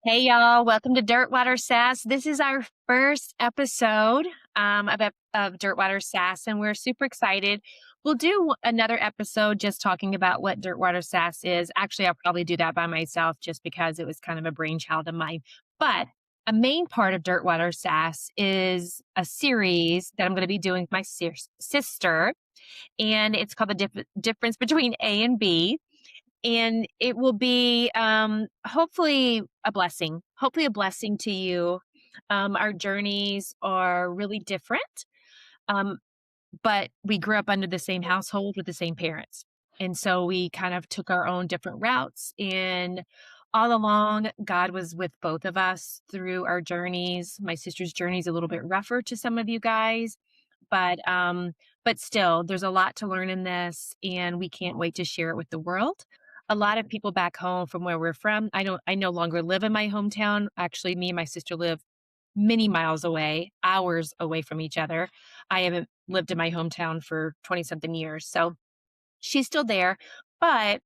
Hey y'all, welcome to Dirtwater Sass. This is our first episode of Dirtwater Sass, and we're super excited. We'll do another episode just talking about what Dirtwater Sass is. Actually, I'll probably do that by myself just because it was kind of a brainchild of mine. But a main part of Dirtwater Sass is a series that I'm going to be doing with my sister, and it's called The Difference Between A and B, and it will be hopefully a blessing to you. Our journeys are really different, um, but we grew up under the same household with the same parents, and so we kind of took our own different routes, and all along God was with both of us through our journeys. My sister's journey is a little bit rougher to some of you guys, but still, there's a lot to learn in this, and we can't wait to share it with the world. A lot of people back home from where we're from, I no longer live in my hometown. Actually, me and my sister live many miles away, hours away from each other. I haven't lived in my hometown for 20 something years. So she's still there, but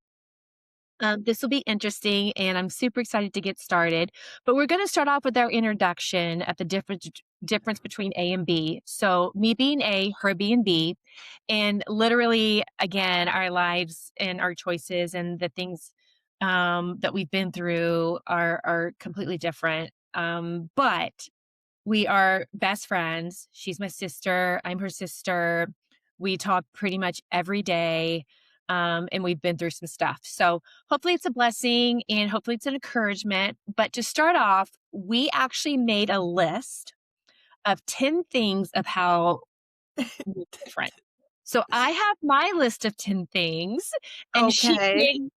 this will be interesting, and I'm super excited to get started. But we're going to start off with our introduction at the difference between A and B. So me being A, her being B, and literally, again, our lives and our choices and the things that we've been through are completely different. But we are best friends. She's my sister. I'm her sister. We talk pretty much every day. And we've been through some stuff. So hopefully it's a blessing and hopefully it's an encouragement. But to start off, we actually made a list of 10 things of how we're different. So I have my list of 10 things, and she Okay. made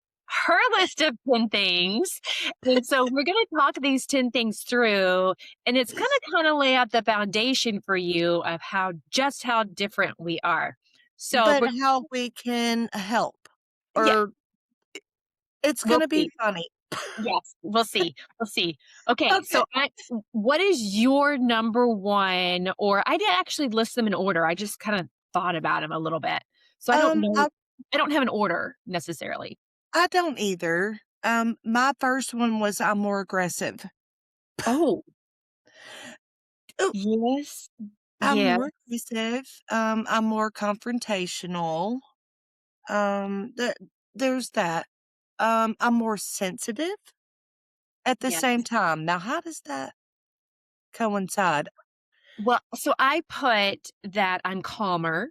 her list of 10 things. And so we're going to talk these 10 things through, and it's going to kind of lay out the foundation for you of how different we are. So But we're, how we can help, yeah, or it's we'll gonna be see. funny. Yes, we'll see. We'll see. Okay, Okay. what is your number one? Or I didn't actually list them in order. I just kind of thought about them a little bit. So I don't Um, know. I I don't have an order necessarily. I don't either. My first one was I'm more aggressive. Oh, Ooh, yes. I'm Yeah, more aggressive. I'm more confrontational. Th there's that. I'm more sensitive at the yeah. same time. Now, how does that coincide? Well, so I put that I'm calmer.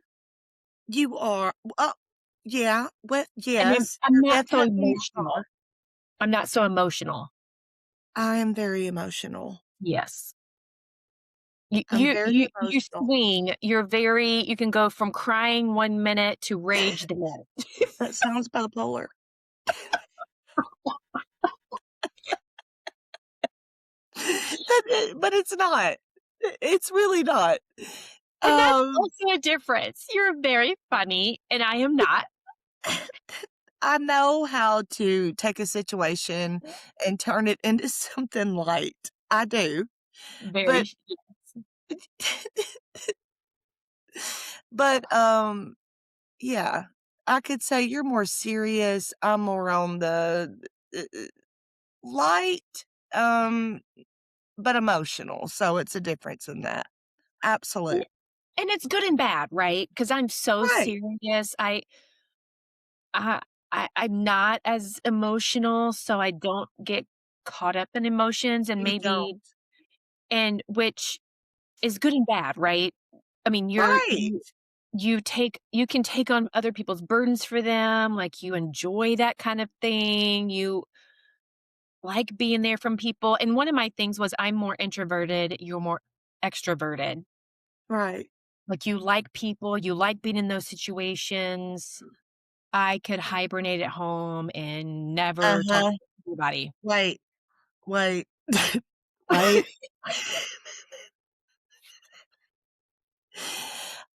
You are, yeah. Well, And then yes, I'm you're not so definitely emotional. I'm not so emotional. I am very emotional. Yes. You I'm you very you you emotional. swing. You can go from crying 1 minute to rage the next. That sounds bipolar. But it's not. It's really not. And that's Um, also a difference. You're very funny, and I am not. I know how to take a situation and turn it into something light. I do. Very But but yeah, I could say you're more serious. I'm more on the light, um, but emotional. So it's a difference in that. and Absolute. and it's good and bad, right? Because 'Cause I'm so Right. serious. I I'm not as emotional, so I don't get caught up in emotions, and You don't. maybe and which is good and bad, right? I mean, Right. you can take on other people's burdens for them, like, you enjoy that kind of thing, you like being there from people, and one of my things was I'm more introverted, you're more extroverted. Right. Like, you like people, you like being in those situations. I could hibernate at home and never talk Uh-huh. to anybody. Wait, wait, wait.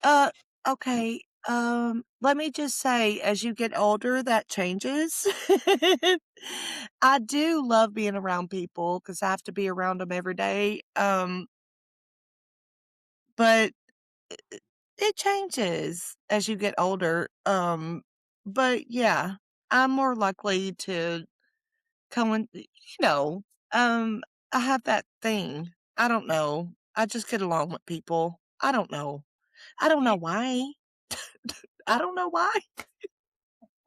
Uh, okay, let me just say, as you get older, that changes. I do love being around people because I have to be around them every day, but it changes as you get older, but yeah, I'm more likely to come in, Um, I have that thing. I don't know. I just get along with people. I don't know. I don't know why. I don't know why.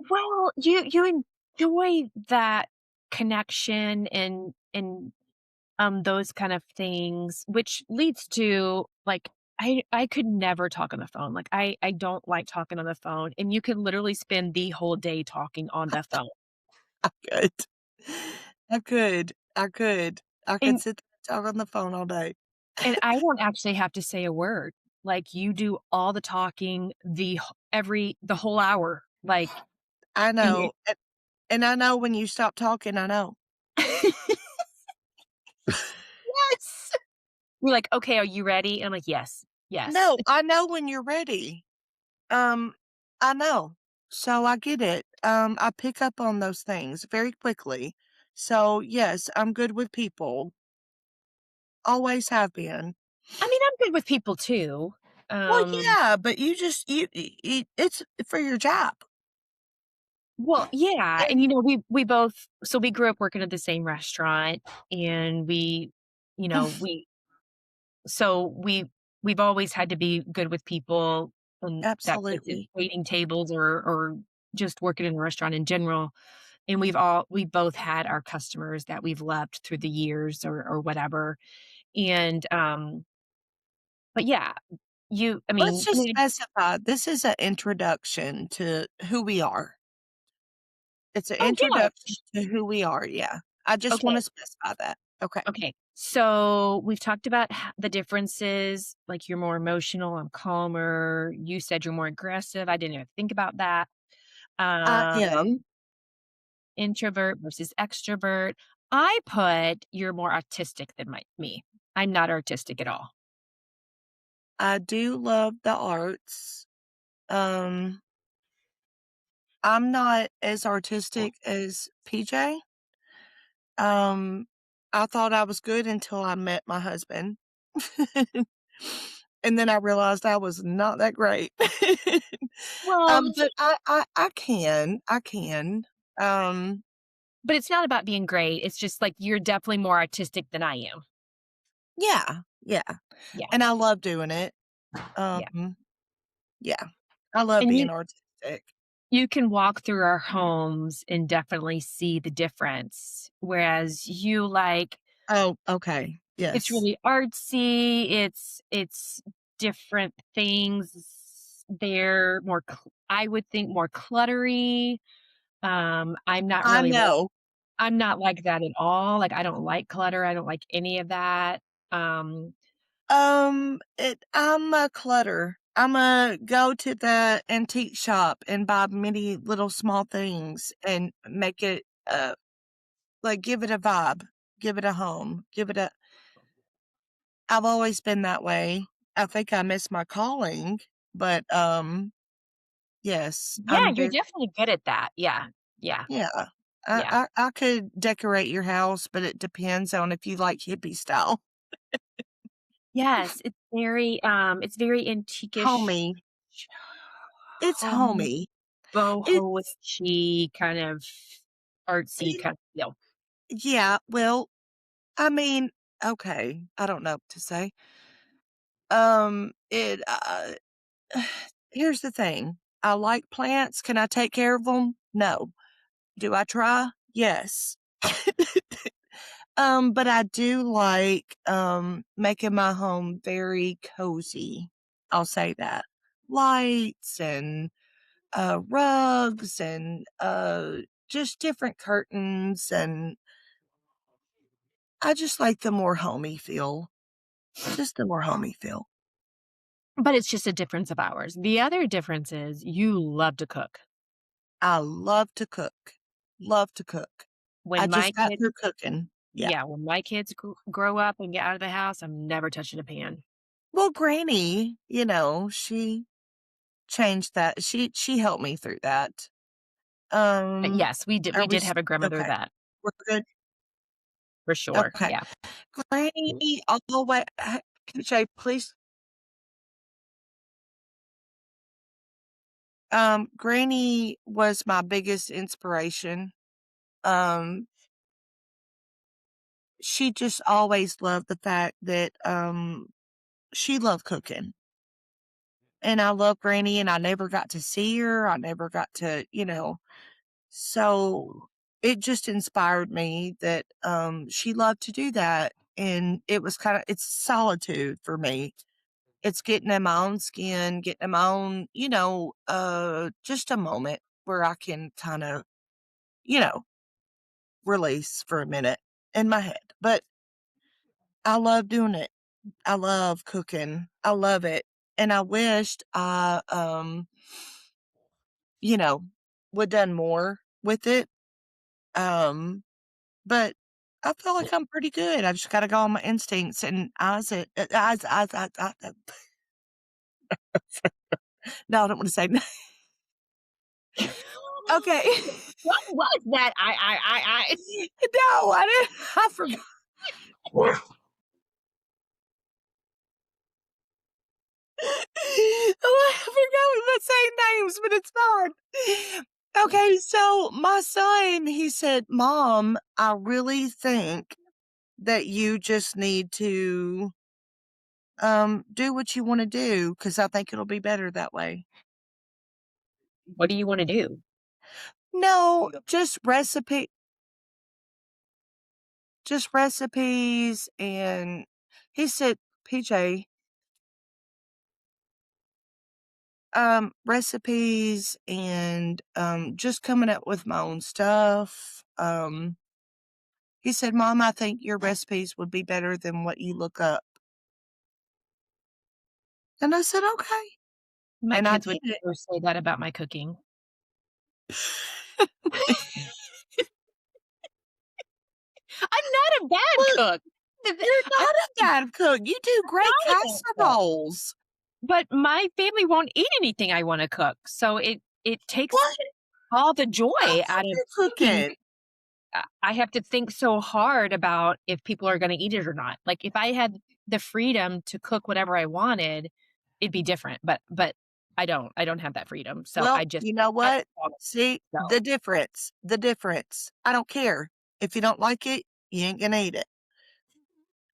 Well, you enjoy that connection and those kind of things, which leads to, like, I could never talk on the phone, like, I don't like talking on the phone, and you could literally spend the whole day talking on the phone, I could. I could. I could. I could and sit there and talk on the phone all day. and I don't actually have to say a word, like, you do all the talking the whole hour, like, I and you know. And I know when you stop talking, I know. Yes! You're like, "Okay, are you ready?" And I'm like, "Yes, yes." No, I know when you're ready. Um, I know. So I get it. I pick up on those things very quickly. So, yes, I'm good with people. Always have been. I mean, I'm good with people too. Well, Um, yeah, but you just it's for your job. well, yeah, And and, we both so we grew up working at the same restaurant, and you know, we so we've always had to be good with people, and that is absolutely. waiting tables or just working in a restaurant in general, and we both had our customers that we've loved through the years or whatever, and, but yeah, Let's I just mean, specify this is an introduction to who we are. It's an oh, yeah. introduction to who we are, yeah. I just Okay, wanna specify that. Okay. okay. So, we've talked about the differences, like, you're more emotional, I'm calmer, you said you're more aggressive, I didn't even think about that. I Um, am. introvert versus extrovert. I put you're more artistic than me. I'm not artistic at all. I do love the arts. Um, I'm not as artistic as PJ. Um, I thought I was good until I met my husband. And then I realized I was not that great. Well, But I can, I can. Um, but it's not about being great, it's just, like, you're definitely more artistic than I am. yeah, yeah, Yeah, and I love doing it. yeah. Yeah, I love And being artistic. you can walk through our homes and definitely see the difference, whereas you, like, Oh, okay, it's yes. really artsy, it's different things. They're more cl I would think more cluttery. I'm not I really like know. I'm not like that at all, like, I don't like clutter, I don't like any of that. Um, I'm a clutter. Imma go to the antique shop and buy many little small things and make it, like, give it a vibe, give it a home, give it a I've always been that way. I think I miss my calling, but, yes, yeah, I'm you're very definitely good at that. Yeah, yeah, yeah. yeah. I could decorate your house, but it depends on if you like hippie style. Yes, it's very antique-ish, Homey. It's home homey. It's boho-ish-y, kind of artsy it kind of feel. yeah, well, I mean, okay, I don't know what to say. It, here's the thing. I like plants. Can I take care of them? No. Do I try? Yes. But I do like, making my home very cozy. I'll say that. Lights and, rugs and, just different curtains, and I just like the more homey feel. Just the more homey feel. But it's just a difference of ours. The other difference is you love to cook. I love to cook. Love to cook. I When my just got kids through cooking. Yeah. Yeah, when my kids grow up and get out of the house, I'm never touching a pan. Well, Granny, she changed that. She helped me through that. But Um, yes, we are we did s have a grandmother okay. that We're good? for sure, Okay. yeah. Granny all the way Shay, please. Granny was my biggest inspiration. Um, she just always loved the fact that, she loved cooking, and I love Granny, and I never got to see her, I never got to, so it just inspired me that, she loved to do that, and it's solitude for me. It's getting in my own skin, getting in my own, just a moment where I can kinda, you know, release for a minute in my head, but I love doing it. I love cooking. I love it, and I wished you know, would done more with it, um, but I feel like I'm pretty good. I just gotta go on my instincts and eyes no, I don't wanna say no. Okay. What was that? I No, I didn't I forgot. I forgot we were saying names, but it's fine. Okay, so my son, he said, "Mom, I really think that you just need to, do what you wanna do because I think it'll be better that way." What do you wanna do? No, just recipes, and he said, "PJ, recipes and, just coming up with my own stuff." He said, "Mom, I think your recipes would be better than what you look up." And I said, "Okay." My And I kids would did it. never say that about my cooking. I'm not a bad Look, cook. The th you're I'm not a bad cook. You do great not a bad cook, casseroles. but my family won't eat anything I wanna cook, so it takes What? all the I joy love out of your cooking. cooking. I have to think so hard about if people are gonna eat it or not. Like, if I had the freedom to cook whatever I wanted, it'd be different, but I don't have that freedom, so Well, I just you know I what? follow See, so the difference. I don't care. If you don't like it, you ain't gonna eat it.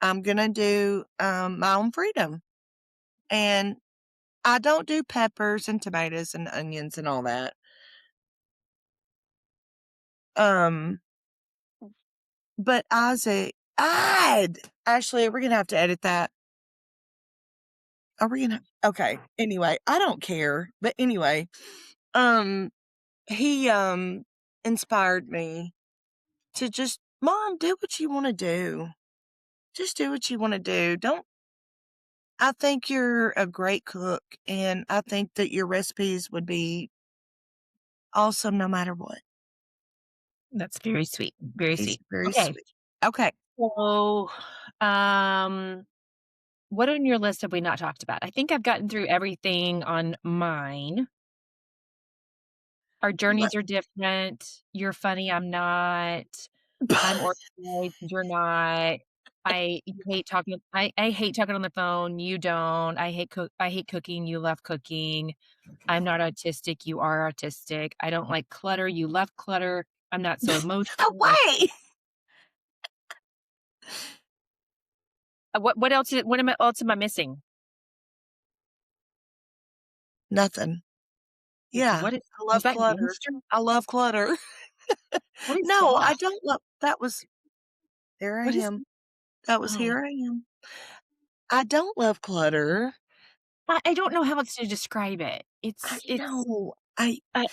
I'm gonna do, my own freedom, and I don't do peppers and tomatoes and onions and all that. Um, but Isaac Ashley, we're gonna have to edit that. Are we gonna okay, anyway, I don't care, but anyway, um, he, inspired me to just, "Mom, do what you wanna do. Just do what you wanna do. Don't I think you're a great cook, and I think that your recipes would be awesome no matter what." that's very sweet, very He's sweet. very Okay, sweet. Okay. so, um, what on your list have we not talked about? I think I've gotten through everything on mine. Our Le journeys are different. You're funny, I'm not. I'm organized, you're not. I hate talking on the phone, you don't. I hate cooking, you love cooking. I'm not autistic, you are autistic. I don't like clutter, you love clutter. I'm not so emotional. Away! What else am I missing? Nothing. Yeah, What is I was love that clutter. gangster? I love clutter. What is No, I that? don't love that was there I What is am. That was oh, here I am. I don't love clutter. I don't know how else to describe it. I know. Uh,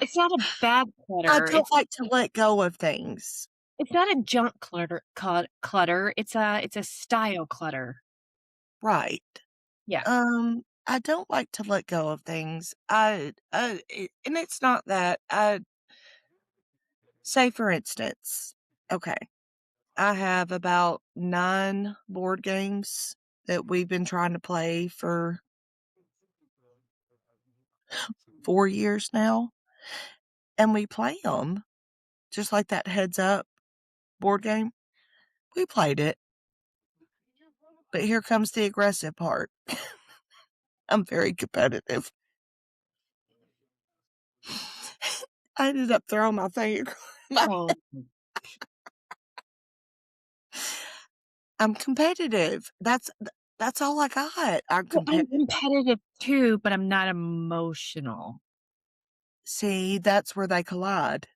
it's not a bad I clutter. don't like to let go of things. It's not a junk clutter, it's a style clutter. Right. Yeah, I don't like to let go of things. And it's not that. Say for instance, okay, I have about 9 board games that we've been trying to play for 4 years now, and we play them just like that Heads Up board game. We played it, but here comes the aggressive part. I'm very competitive. I ended up throwing my thing across my oh, I'm competitive. That's all I got. I'm Well, I'm competitive. competitive too, but I'm not emotional. See, that's where they collide.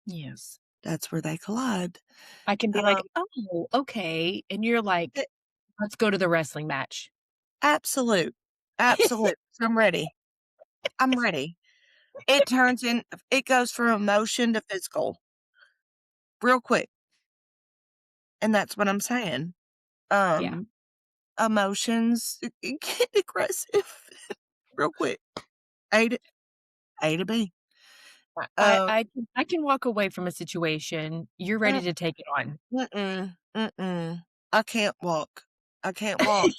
Yes. That's where they collide. I can be like, Um, "Oh, okay," and you're like, eh "Let's go to the wrestling match." absolute. Absolute. I'm ready. I'm ready. It goes from emotion to physical real quick, and that's what I'm saying. Yeah. Um, emotions, it get aggressive real quick. A to A to B. I Um, I I can walk away from a situation, you're ready mm, to take it on. mm-mm, mm-mm. I can't walk. I can't walk.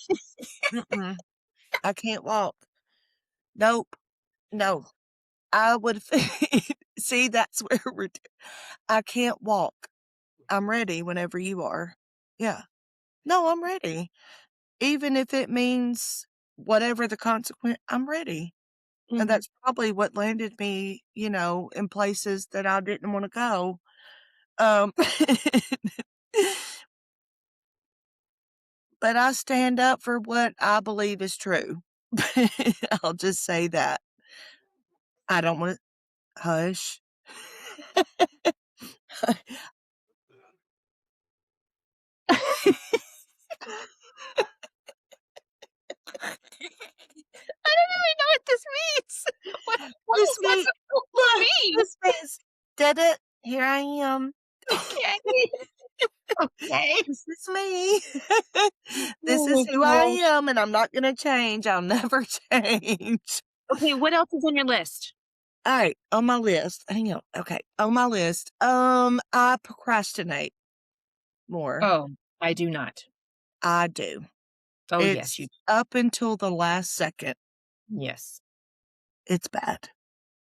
Mm-mm. I can't walk. Nope. No. I would see, that's where I can't walk. I'm ready whenever you are. Yeah. No, I'm ready. Even if it means whatever the consequence, I'm ready. And Mhm. that's probably what landed me, in places that I didn't wanna go. Um, but I stand up for what I believe is true. I'll just say that. I don't wanna hush. I don't even know what this means. What This is that me supposed to look, mean? this means, "Did it, here I am. Okay. Okay. This is me. This Oh is my who I gosh. am, and I'm not gonna change. I'll never change." Okay, what else is on your list? Alright, on my list, hang on, okay, on my list, I procrastinate more. Oh, I do not. I do. Oh, yes, you It's up until the last second. yes. It's bad.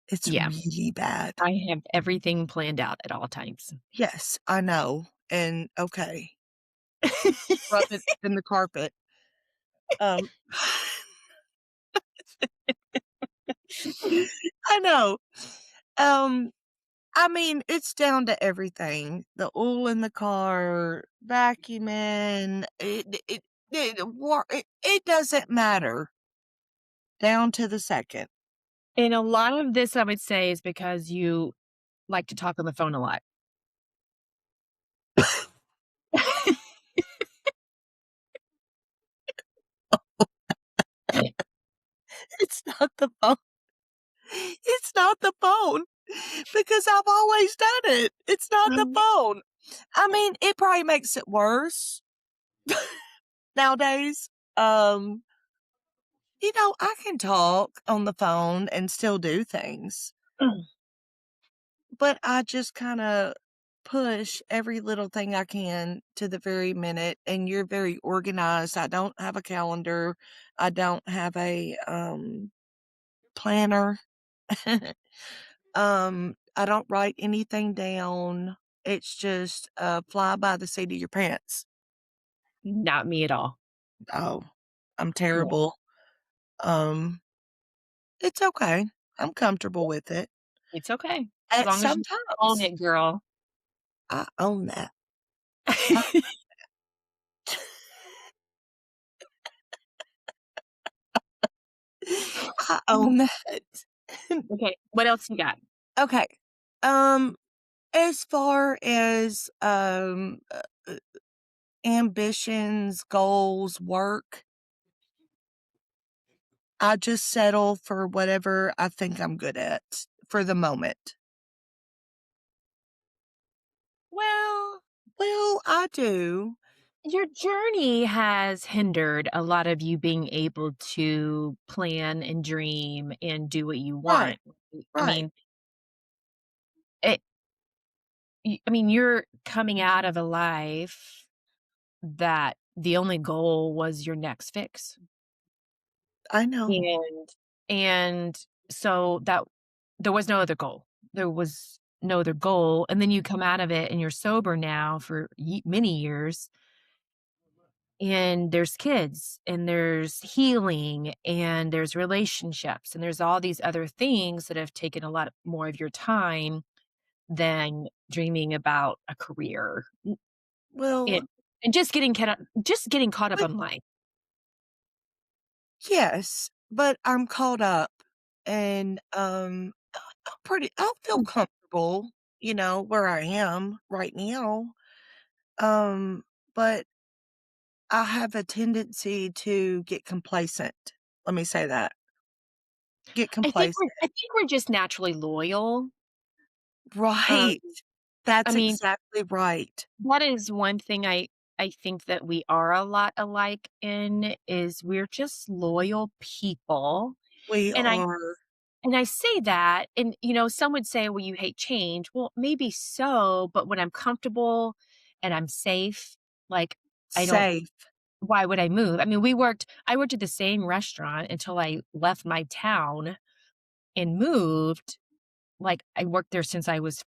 It's Yeah. really bad. I have everything planned out at all times. Yes, I know, and okay, rub it in the carpet. Um, I know. Um, I mean, it's down to everything. The oil in the car, vacuuming, it doesn't matter, down to the second. And a lot of this, I would say, is because you like to talk on the phone a lot. It's not the phone. It's not the phone because I've always done it. It's not the Um, phone. I mean, it probably makes it worse nowadays. Um, I can talk on the phone and still do things, but I just kinda push every little thing I can to the very minute, and you're very organized. I don't have a calendar. I don't have a, planner. I don't write anything down. It's just, fly by the seat of your pants. Not me at all. Oh, I'm Yeah. terrible. Um, it's okay. I'm comfortable with it. It's okay. As At long as you own sometimes it, girl. I own that. I I own that. Okay, what else you got? Okay. Um, as far as, ambitions, goals, work, I just settle for whatever I think I'm good at for the moment. Well, Well, I do. your journey has hindered a lot of you being able to plan and dream and do what you Right, want. I right. mean, it I mean, you're coming out of a life that the only goal was your next fix. I know. And so that there was no other goal. There was no other goal, and then you come out of it and you're sober now for many years, and there's kids, and there's healing, and there's relationships, and there's all these other things that have taken a lot more of your time than dreaming about a career. Well, It And just getting caught up but on life. yes, but I'm caught up and, I'll feel Mm. comfortable, where I am right now, um, but I have a tendency to get complacent. Let me say that. Get complacent. I think we're just naturally loyal. Um, Right. I That's mean, exactly right. that is one thing I think that we are a lot alike in is we're just loyal people. We And I are and I say that, and, some would say, "Well, you hate change." Well, maybe so, but when I'm comfortable and I'm safe, like, I don't safe. why would I move? I mean, I worked at the same restaurant until I left my town and moved. Like, I worked there since I was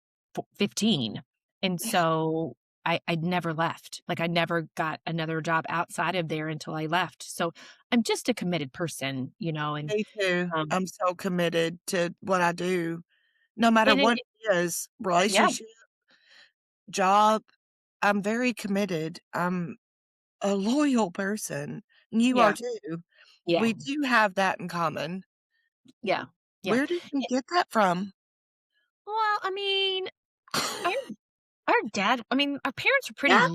15, and so I'd never left. Like, I never got another job outside of there until I left. So, I'm just a committed person, and, Me too. um, I'm so committed to what I do, no matter and what it it is, yeah, relationship, job, I'm very committed. I'm a loyal person, and you are yeah, too. yeah, We do have that in common. yeah, yeah. Where did we get that from? Well, I mean, our our parents are pretty Yeah,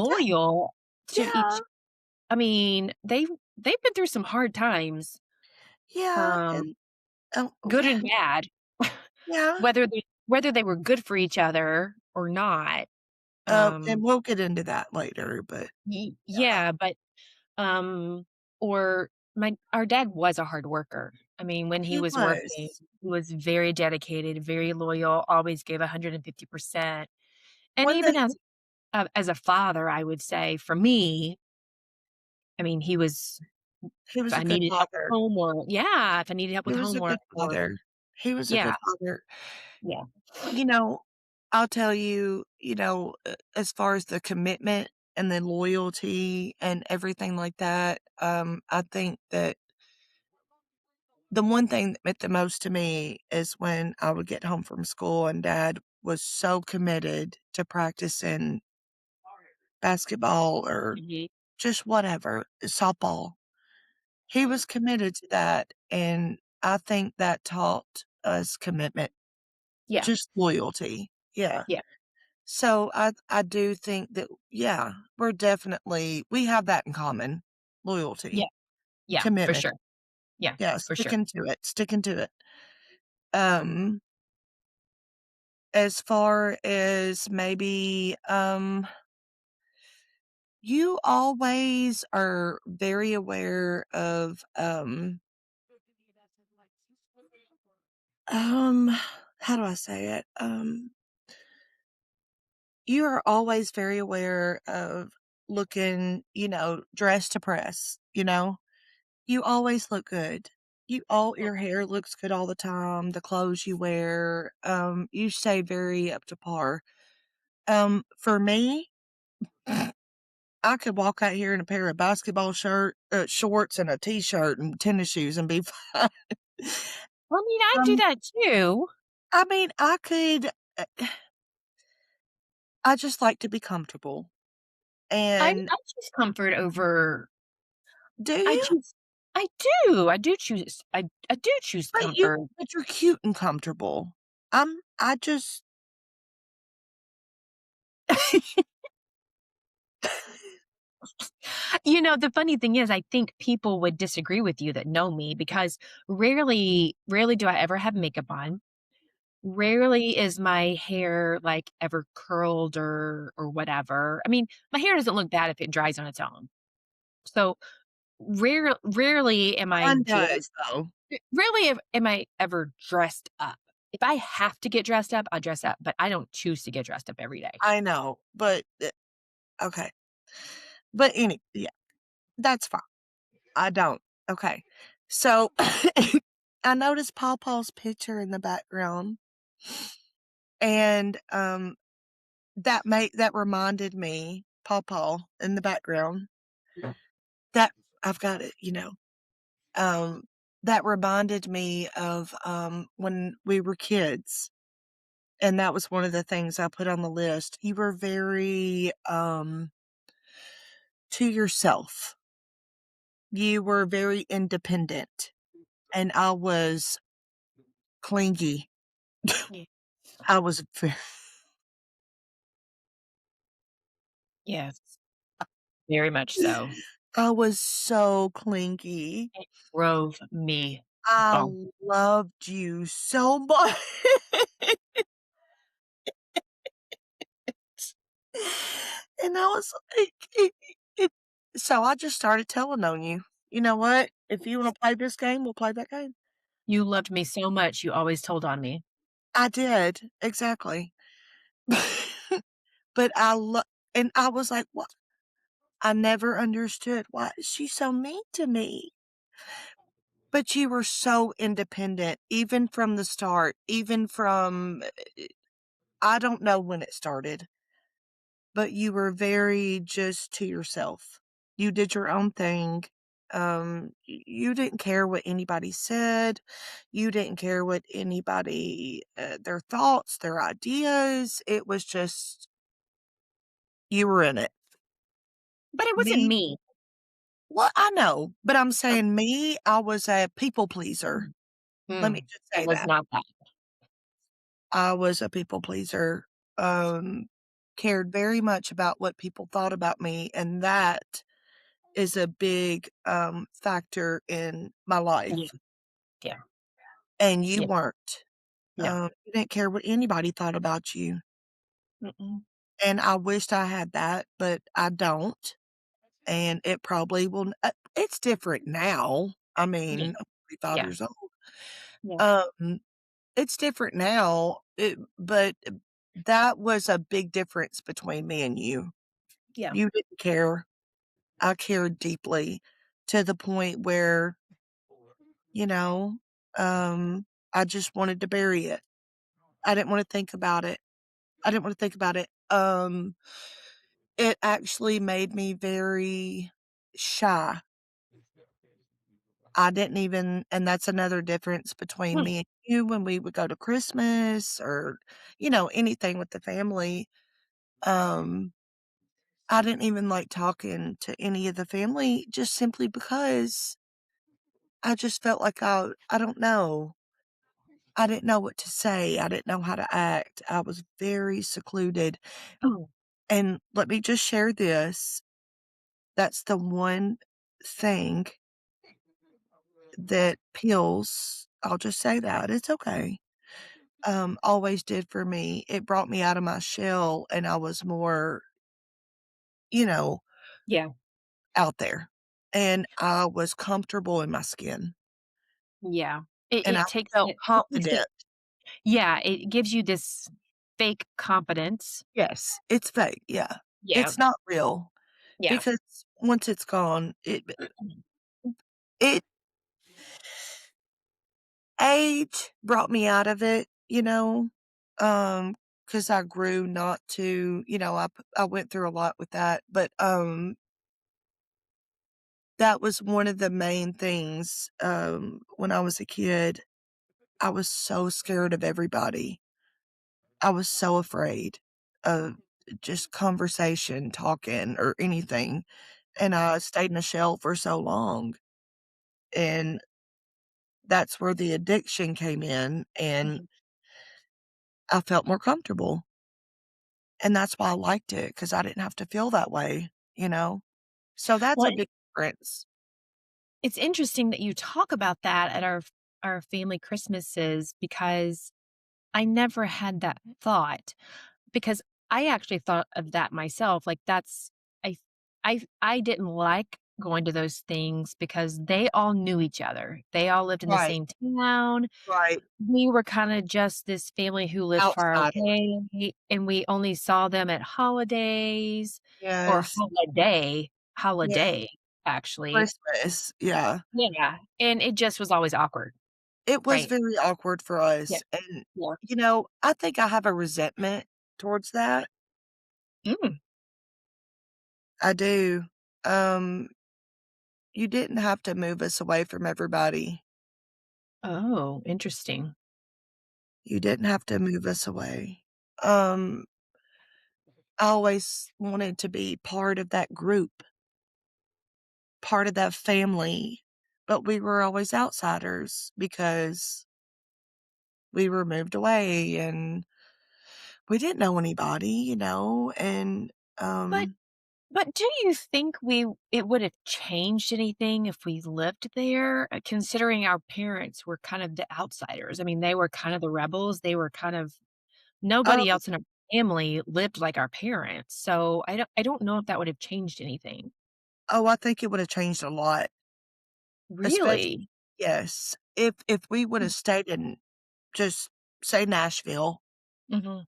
yeah, loyal to yeah, each I mean, they've been through some hard times, yeah, um, and oh, good and bad, yeah, whether they were good for each other or not. and Um, we'll get into that later, but yeah, yeah, but, um, or my our dad was a hard worker. I mean, when he he was working, was. he was very dedicated, very loyal, always gave 150%. And One even thing as a father, I would say for me, I mean, he if was I a good needed help with father. homework yeah, if I needed help He with was a homework good or father. He was a yeah, good father. yeah, You know, I'll tell you, as far as the commitment and the loyalty and everything like that, I think that the one thing that meant the most to me is when I would get home from school and dad was so committed to practicing basketball or mhm, just whatever, softball. He was committed to that, and I think that taught us commitment, yeah, just loyalty. Yeah. yeah, So I do think that, yeah, we have that in common, yeah, loyalty, yeah, for commitment. sure, yeah, Yeah, for sure. sticking to it. Um, as far as maybe, you always are very aware of, um, how do I say it? You are always very aware of looking, dress to press, you know? You always look good. Your hair looks good all the time, the clothes you wear, you stay very up to par. For me, I could walk out here in a pair of basketball shorts and a t-shirt and tennis shoes and be fine. I mean, I do Um, that too. I mean, I just like to be comfortable, and I choose comfort over do I you? choose I do choose comfort. But you're cute and comfortable. I just The funny thing is I think people would disagree with you that know me because rarely do I ever have makeup on. Rarely is my hair, like, ever curled or whatever. I mean, my hair doesn't look bad if it dries on its own. So, rarely am I One dressed does, though. rarely am I ever dressed up. If I have to get dressed up, I'll dress up, but I don't choose to get dressed up every day. I know, but, okay. But yeah, that's fine. I don't. Okay. So, I noticed Paul's picture in the background, and, that reminded me Paul in the background, that I've got it, um, that reminded me of, when we were kids, and that was one of the things I put on the list. You were very, to yourself. You were very independent, and I was clingy. Yeah. I was ve Yes, very much so. I was so clingy. It drove me I bonk. loved you so much. And I was like, it so I just started telling on you. "You know what? If you wanna play this game, we'll play that game." You loved me so much, you always told on me. I did, exactly. But and I was like, "What?" I never understood, "Why is she so mean to me?" But you were so independent, even from the start, even from I don't know when it started, but you were very just to yourself. You did your own thing. You didn't care what anybody said. You didn't care what anybody, their thoughts, their ideas. It was just, you were in it. But it wasn't Me, me. well, I know, but I'm Oh, saying me, I was a people pleaser. Let me just I say was that. not that. I was a people pleaser, um, cared very much about what people thought about me, and that is a big, factor in my Yeah, life, yeah, and you yeah. weren't. No. You didn't care what anybody thought about you, Mm-mm. and I wished I had that, but I don't, and it probably will it's different now. I Yeah, mean, I'm 45 yeah, years old. yeah, Um, it's different now, but that was a big difference between me and you. yeah. You didn't care. I cared deeply to the point where, you know, um, I just wanted to bury it. I didn't wanna think about it. I didn't wanna think about it. It actually made me very shy. I didn't even and that's another difference between Hmm. me and you when we would go to Christmas or, anything with the family. Um, I didn't even like talking to any of the family just simply because I just felt like I don't know. I didn't know what to say. I didn't know how to act. I was very secluded. Oh, And let me just share this. That's the one thing that pills, I'll just say that, it's okay, always did for me. It brought me out of my shell and I was more, you know, yeah, out there. And I was comfortable in my skin yeah. and I It takes felt it makes confident. it yeah, it gives you this fake confidence. Yes, it's fake, yeah. Yeah, It's not real yeah. because once it's gone, it age brought me out of it, um, because I grew not to I went through a lot with that, but, that was one of the main things, when I was a kid. I was so scared of everybody. I was so afraid of just conversation, talking, or anything, and I stayed in a shell for so long, and that's where the addiction came in, and Mhm. I felt more comfortable. And that's why I liked it because I didn't have to feel that way, you know? So that's Well, a big difference. it's interesting that you talk about that at our family Christmases because I never had that thought. Because I actually thought of that myself, like, that's I didn't like going to those things because they all knew each other. They all lived in the Right, same town. right. We were kinda just this family who lived far Outsider. away, and we only saw them at holidays or Yes, yeah. holiday, actually. Christmas, yeah. Yeah, and it just was always awkward, It was right? very awkward for Yeah, us, and, yeah. I think I have a resentment towards that. Mm. I do. Um, you didn't have to move us away from everybody. Oh, interesting. You didn't have to move us away. Um, I always wanted to be part of that group. part of that family, but we were always outsiders because we were moved away and we didn't know anybody, and, But um but do you think it would have changed anything if we lived there? Considering our parents were kind of the outsiders. I mean, they were kind of the rebels. They were kind of oh, nobody else in our family lived like our parents. So I don't know if that would have changed anything. I think it would've changed a lot, especially Really? yes. If we would've stayed in just, say, Nashville, Mhm.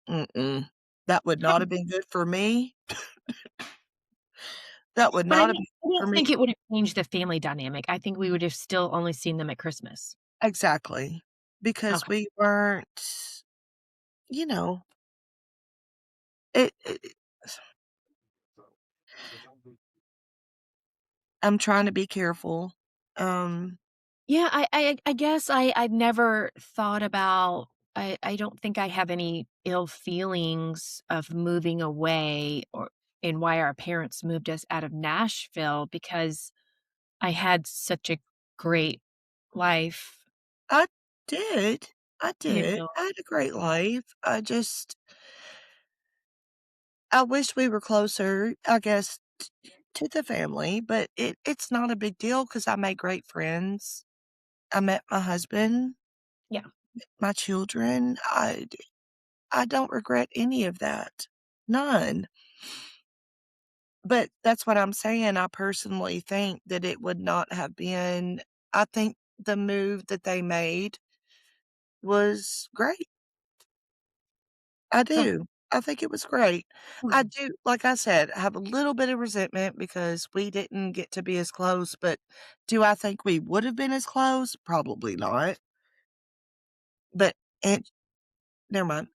mm-mm, that would not Hmm. have been good for me. That would But I not have don't been I good for don't me. think it would have changed the family dynamic. I think we would have still only seen them at Christmas. Exactly, because Okay. we weren't, you know, it I'm trying to be careful. Um, Yeah, I guess I've never thought about I don't think I have any ill feelings of moving away or and why our parents moved us out of Nashville because I had such a great life, I did. I you did. know. I had a great life. I wish we were closer, I guess, to the family, but it's not a big deal because I made great friends. I met my husband, Yeah. my children. I don't regret any of that. None. But that's what I'm saying. I personally think that it would not have been I think the move that they made was great. I Oh, do. I think it was great. I mhm. do, like I said, I have a little bit of resentment because we didn't get to be as close, but do I think we would have been as close? Probably not. But and never mind.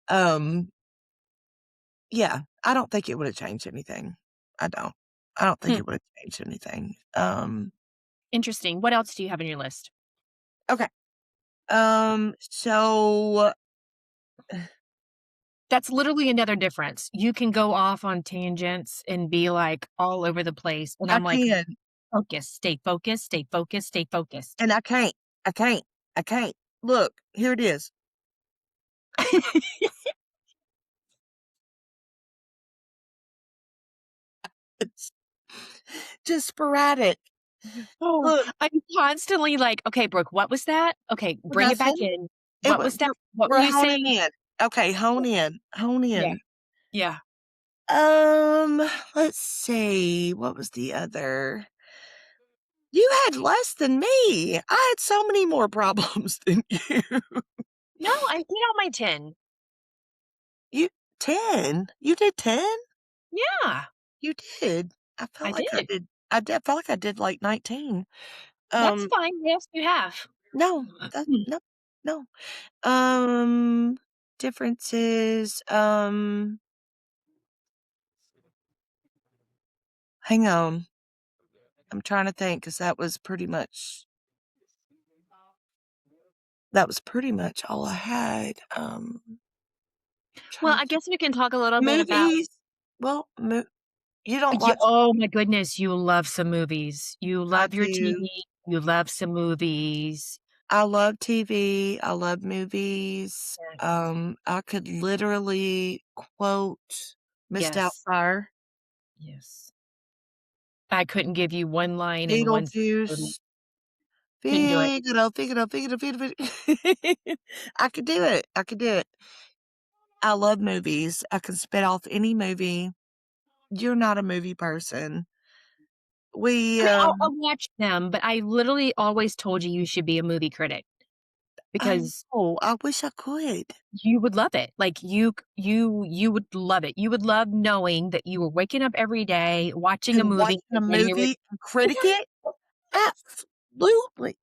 Um, yeah, I don't think it would have changed anything. I don't. I don't think Hmm, it would have changed anything. interesting. What else do you have on your list? Okay. So That's literally another difference. You can go off on tangents and be, like, all over the place, and I I'm like, can, "Focus, stay focused, stay focused, stay focused." and I can't. I can't. I can't. Look, here it is. It's just sporadic. Oh, Look, I'm constantly like, "Okay, Brooke, what was that? Okay, bring it back nothing. in. It What wa was that? What were we're you honing saying?" in. Okay, hone in, hone Yeah, in. yeah. Um, let's see, what was the other? You had less than me. I had so many more problems than you. No, I hit on my 10. You 10? You did 10? Yeah, You did. I felt I like I did. did felt like I did, like, 19. That's Um, fine. Yes, you have. no, that Mm. no, no. Um, differences, hang on. I'm trying to think because that was pretty much all I had, Well, trying I to think. guess we can talk a little bit about Movies? Well, you don't yeah, watch oh my goodness, you love some movies. You I love your do. TV, you love some movies. I love TV, I love movies, Yes. I could literally quote Miss Yes, Doubtfire, yes. I couldn't give you one line in one movie. Beetlejuice, Couldn't do it. Figaro, Figaro, Figaro, Figaro, Figaro. I could do it, I could do it. I love movies, I can spit off any movie. You're not a movie person. We, I mean, I'll watch them, but I literally always told you you should be a movie critic I because know, I wish I could. you would love it. Like, you would love it. You would love knowing that you were waking up every day, watching a And movie, watching a and getting a re movie and critic it? Absolutely.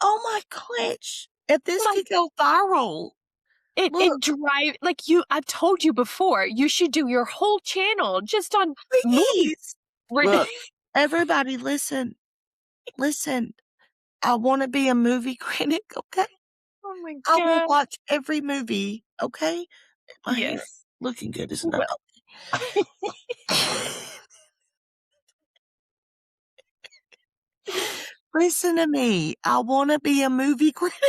Oh my gosh. If this like, could go viral, it look, drive like, I've told you before, you should do your whole channel just on movies. please. Re Look, everybody listen, listen. I wanna be a movie critic, okay? Oh my I will god. watch every movie, okay? My hair Yes, looking good as you not. will. Listen to me. I wanna be a movie critic.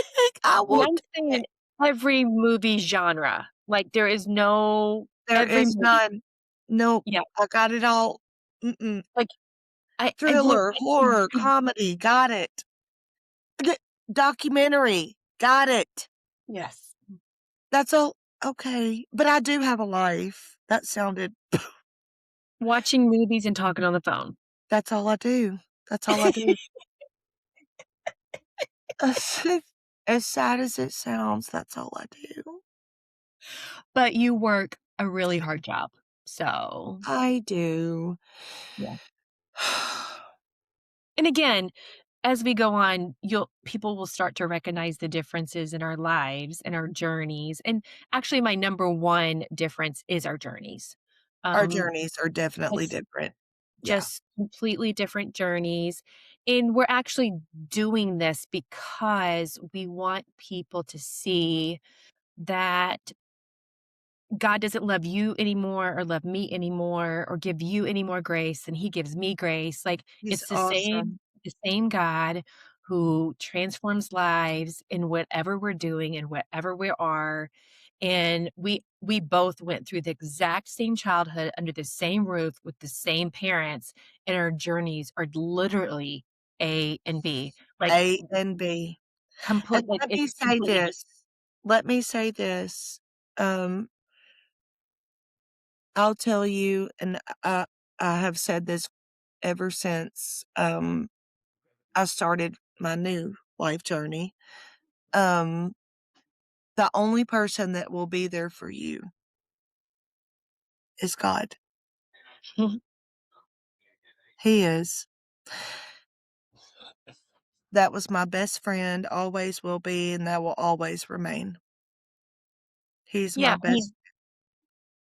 I And will I'm do it. saying every movie genre, like, there is no There every is movie. none. Nope. Yeah, I got it all. Mm-mm. like, I look Thriller, horror, comedy, got it. D Documentary, got it. Yes. That's all. Okay, but I do have a life. That sounded Watching movies and talking on the phone. that's all I do. That's all I do. As sad as it sounds, that's all I do. But you work a really hard job. So, I do. yeah. And again, as we go on, you'll people will start to recognize the differences in our lives and our journeys. And actually my number one difference is our journeys. Our Um, journeys are definitely it's different. Yeah, just completely different journeys. And we're actually doing this because we want people to see that God doesn't love you anymore or love me anymore or give you any more grace than he gives me grace. Like he's it's awesome. the same God who transforms lives in whatever we're doing and whatever we are. And we both went through the exact same childhood under the same roof with the same parents, and our journeys are literally A and B. Like A and B. And complete like let me it's say completely different. this. Let me say this. Um, I'll tell you, and I have said this ever since, I started my new life journey. Um, the only person that will be there for you is God. He is. That was my best friend, always will be, and that will always remain. He's Yeah, my I mean, best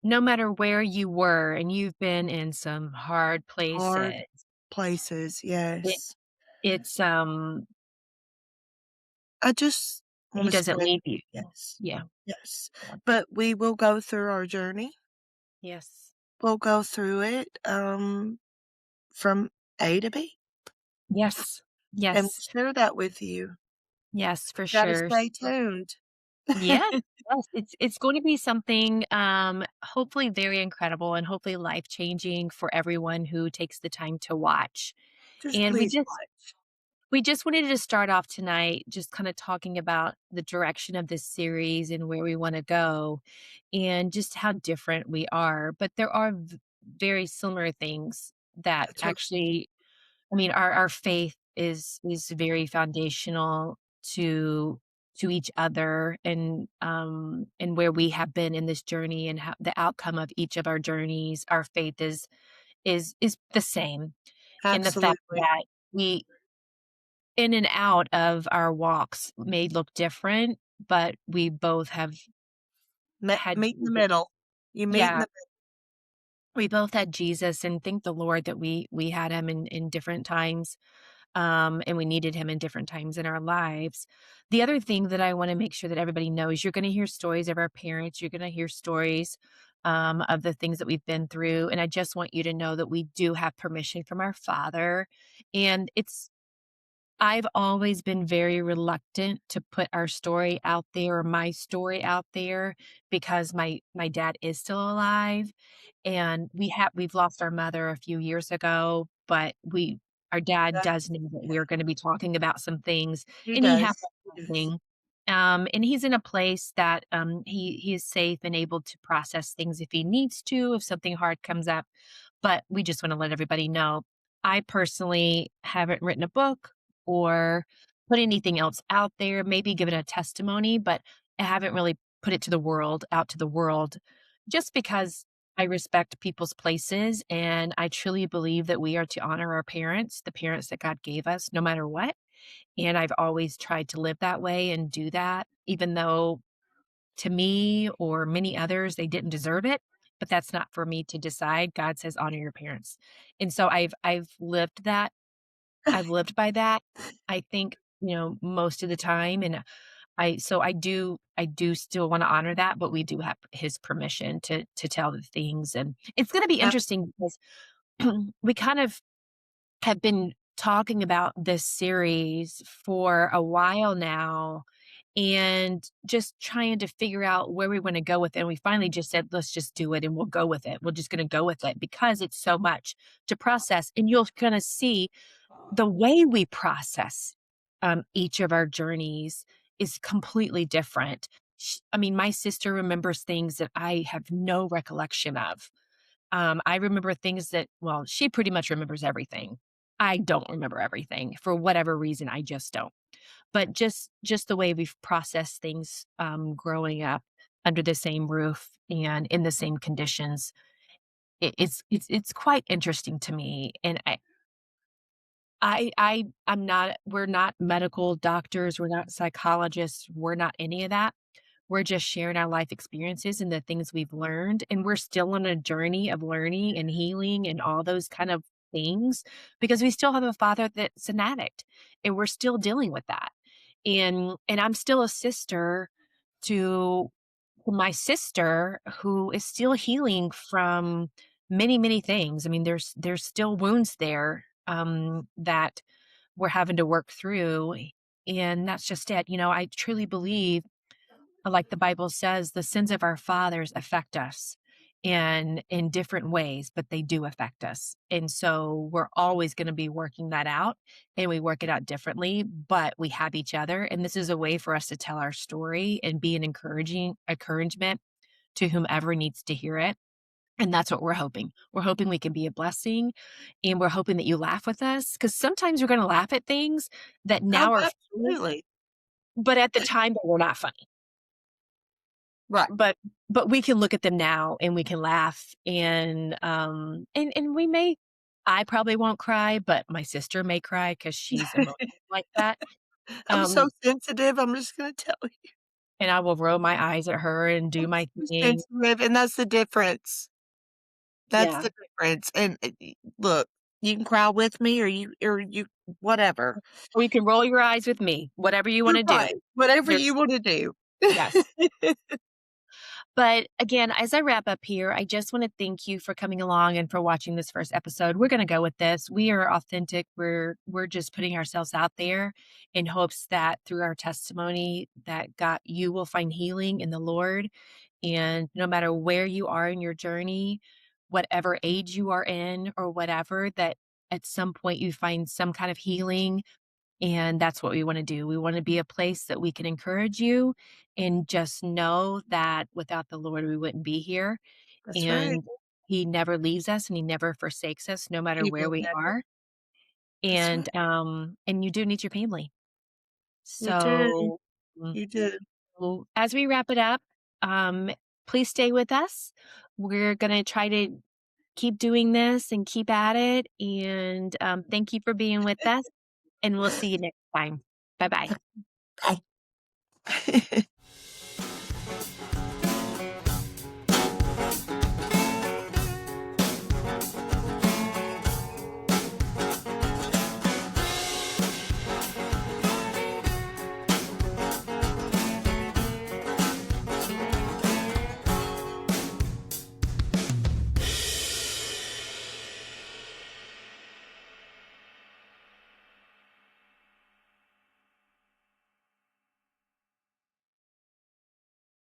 no matter where you were, and you've been in some hard hard places, places, it yes. it's, I just he wanna doesn't spread leave you. yes, Yeah, yes. yeah. But we will go through our journey. Yes. We'll go through it, from A to B, Yes. and Yes. share that with you. Yes, for Gotta sure. stay tuned. Yeah. Yes, it's going to be something, hopefully very incredible and hopefully life-changing for everyone who takes the time to watch. Just And please watch. we just wanted to start off tonight just kinda talking about the direction of this series and where we wanna go, and just how different we are, but there are very similar things that That's right. actually I mean, our faith is very foundational to each other and where we have been in this journey and how the outcome of each of our journeys, our faith is the same in the fact Absolutely. that we in and out of our walks may look different, but we both have had Meet in the middle. You meet in yeah, the we both had Jesus, and thank the Lord that we had him in different times, and we needed him in different times in our lives. The other thing that I wanna make sure that everybody knows, you're gonna hear stories of our parents, you're gonna hear stories, of the things that we've been through, and I just want you to know that we do have permission from our Father, and it's I've always been very reluctant to put our story out there or my story out there because my dad is still alive, and we've lost our mother a few years ago, but we our dad does That's know that yeah. we're gonna be talking about some things, He and he has does. He that does. thing. And he's in a place that, he is safe and able to process things if he needs to, if something hard comes up, but we just wanna let everybody know. I personally haven't written a book or put anything else out there, maybe given a testimony, but I haven't really put it to the world out to the world just because I respect people's places, and I truly believe that we are to honor our parents, the parents that God gave us, no matter what, and I've always tried to live that way and do that, even though to me or many others, they didn't deserve it, but that's not for me to decide. God says, "Honor your parents." And so I've lived that I've lived by that, I think, most of the time, and I do still wanna honor that, but we do have his permission to tell the things, and it's gonna be interesting because we kind of have been talking about this series for a while now and just trying to figure out where we wanna go with it, and we finally just said, "Let's just do it, and we'll go with it." We're just gonna go with it because it's so much to process, and you're gonna see the way we process, each of our journeys is completely different. I mean, my sister remembers things that I have no recollection of. I remember things that, well, she pretty much remembers everything. I don't remember everything for whatever reason. I just don't. But just the way we've processed things, growing up under the same roof and in the same conditions, it's quite interesting to me. And I'm not. We're not medical doctors. We're not psychologists. We're not any of that. We're just sharing our life experiences and the things we've learned, and we're still on a journey of learning and healing and all those kind of things because we still have a father that's an addict, and we're still dealing with that. And I'm still a sister to my sister who is still healing from many, many things. I mean, there's still wounds there, that we're having to work through, and that's just it. I truly believe, like the Bible says, the sins of our fathers affect us and in different ways, but they do affect us. And so we're always going to be working that out, and we work it out differently, but we have each other. And this is a way for us to tell our story and be an encouragement to whomever needs to hear it. And that's what we're hoping. We're hoping we can be a blessing, and we're hoping that you laugh with us because sometimes we're going to laugh at things that Oh, now are funny, absolutely. but at the time they were not funny. Right. But we can look at them now and we can laugh and we may I probably won't cry, but my sister may cry because she's emotional like that. I'm so Um, sensitive, I'm just gonna tell you. and I will roll my eyes at her and do I'm my so thing. sensitive, and that's the difference. That's Yeah. the difference, and, look, you can cry with me or you whatever. Or you can roll your eyes with me, whatever you You're wanna do. right, whatever There's you wanna do. Yes. But again, as I wrap up here, I just want to thank you for coming along and for watching this first episode. We're going to go with this. We are authentic. We're just putting ourselves out there in hopes that through our testimony that God you will find healing in the Lord, and no matter where you are in your journey, whatever age you are in or whatever, that at some point you find some kind of healing, and that's what we wanna do. We wanna be a place that we can encourage you and just know that without the Lord, we wouldn't be here, That's right. and He never leaves us and He never forsakes us no matter He where will we never. are, That's right. and you do need your family. You do, So, mm, you do. so as we wrap it up, um, please stay with us. We're gonna try to keep doing this and keep at it, and, thank you for being with us, and we'll see you next time. Bye-bye. Bye.